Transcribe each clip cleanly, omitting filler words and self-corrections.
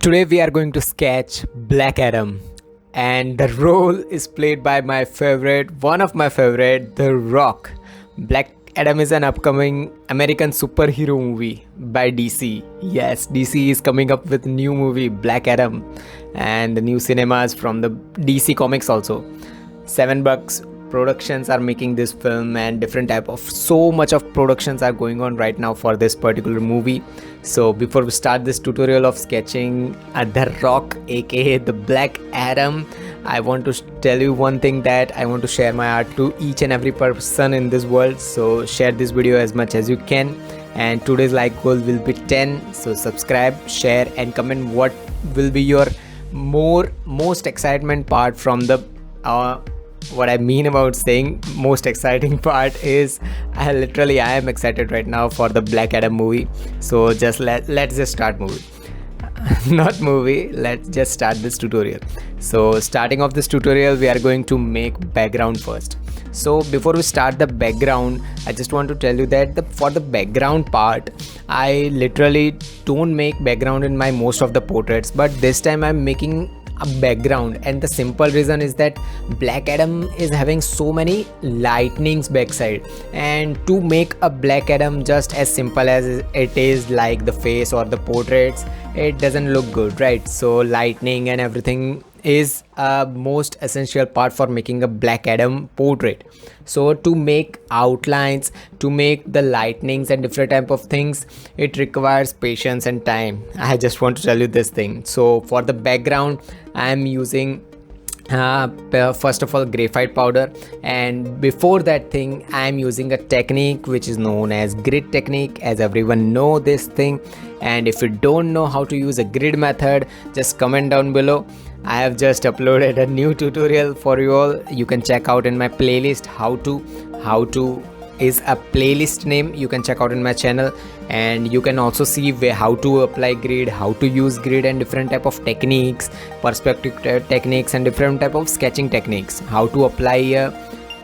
Today we are going to sketch Black Adam, and the role is played by my favorite, one of my favorite, The Rock. Black Adam is an upcoming American superhero movie by DC. Yes, DC is coming up with new movie Black Adam, and the new cinemas from the DC Comics also. $7 productions are making this film, and different type of so much of productions are going on right now for this particular movie. So before we start this tutorial of sketching The Rock aka the Black Adam, I want to tell you one thing, that I want to share my art to each and every person in this world. So share this video as much as you can, and today's like goal will be 10. So subscribe, share and comment what will be your most excitement part from the what I mean about saying most exciting part is I am excited right now for the Black Adam movie. So just let's just start movie. Not movie, let's just start this tutorial. So starting off this tutorial, we are going to make background first. So before we start the background, I just want to tell you that for the background part, I literally don't make background in my most of the portraits, but this time I'm making a background, and the simple reason is that Black Adam is having so many lightnings backside, and to make a Black Adam just as simple as it is like the face or the portraits, it doesn't look good, right? So lightning and everything is a most essential part for making a Black Adam portrait. So to make outlines, to make the lightnings and different type of things, it requires patience and time. I just want to tell you this thing. So for the background, I am using first of all graphite powder, and before that thing I am using a technique which is known as grid technique, as everyone know this thing. And if you don't know how to use a grid method, just comment down below. I have just uploaded a new tutorial for you all. You can check out in my playlist. How to is a playlist name, you can check out in my channel, and you can also see how to apply grid, how to use grid and different type of techniques, perspective techniques and different type of sketching techniques, how to apply a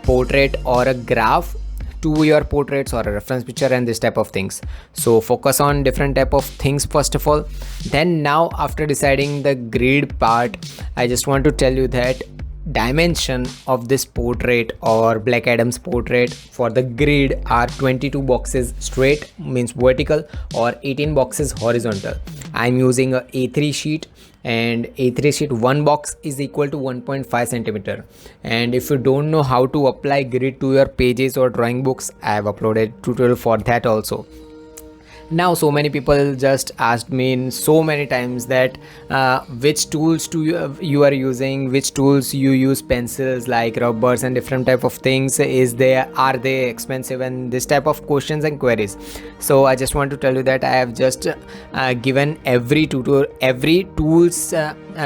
portrait or a graph to your portraits or a reference picture and this type of things. So focus on different type of things first of all. Then now after deciding the grid part, I just want to tell you that dimension of this portrait or Black Adam's portrait for the grid are 22 boxes straight, means vertical, or 18 boxes horizontal. I'm using a A3 sheet, and A3 sheet one box is equal to 1.5 centimeter. And if you don't know how to apply grid to your pages or drawing books, I have uploaded tutorial for that also. Now so many people just asked me in so many times that which tools you are using, which tools you use, pencils like rubbers and different type of things, are they expensive, and this type of questions and queries. So I just want to tell you that I have just given every tools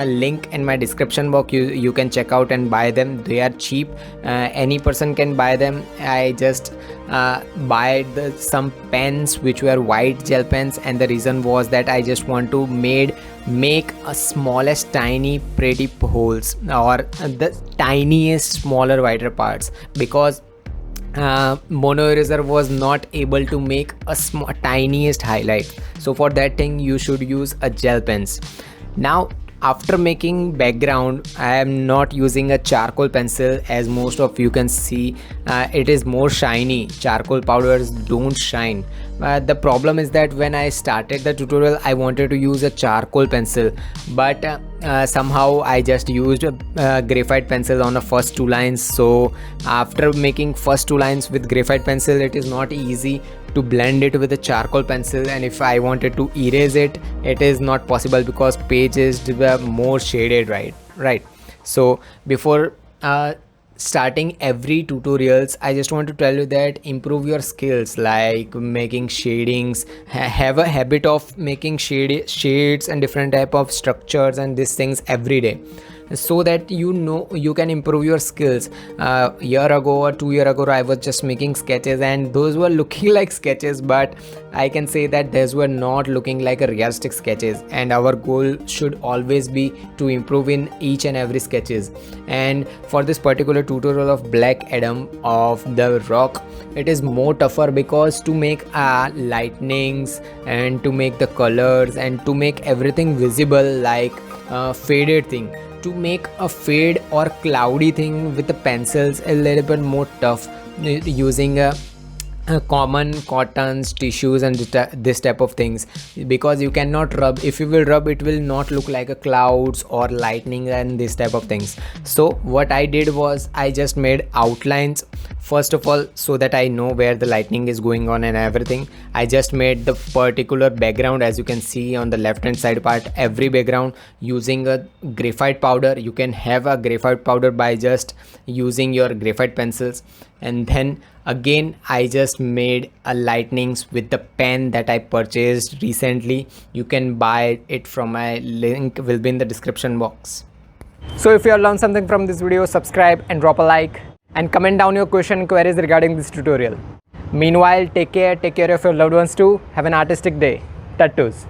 link in my description box. You can check out and buy them. They are cheap, any person can buy them. I just buy some pens which were white gel pens, and the reason was that I just want to make a smallest tiny pretty holes, or the tiniest smaller wider parts, because mono eraser was not able to make a tiniest highlight. So for that thing you should use a gel pens. Now after making background, I am not using a charcoal pencil, as most of you can see it is more shiny. Charcoal powders don't shine. The problem is that when I started the tutorial, I wanted to use a charcoal pencil, but somehow I just used a graphite pencil on the first two lines. So after making first two lines with graphite pencil, it is not easy to blend it with a charcoal pencil, and if I wanted to erase it, it is not possible because page is more shaded, right? So before starting every tutorials, I just want to tell you that improve your skills like making shadings, have a habit of making shades and different type of structures and these things every day. so that you can improve your skills. Year ago or 2 year ago I was just making sketches, and those were looking like sketches, but I can say that those were not looking like a realistic sketches, and our goal should always be to improve in each and every sketches. And for this particular tutorial of Black Adam of the Rock, it is more tougher because to make lightnings and to make the colors and to make everything visible like faded thing, to make a fade or cloudy thing with the pencils a little bit more tough, using a common cottons, tissues, and this type of things, because you cannot rub. If you will rub, it will not look like a clouds or lightning and this type of things. So what I did was I just made outlines first of all, so that I know where the lightning is going on and everything. I just made the particular background, as you can see on the left hand side part, every background using a graphite powder. You can have a graphite powder by just using your graphite pencils. And then again I just made a lightnings with the pen that I purchased recently. You can buy it from my link, will be in the description box. So if you have learned something from this video, subscribe and drop a like and comment down your question and queries regarding this tutorial. Meanwhile, take care of your loved ones too. Have an artistic day. Tattoos.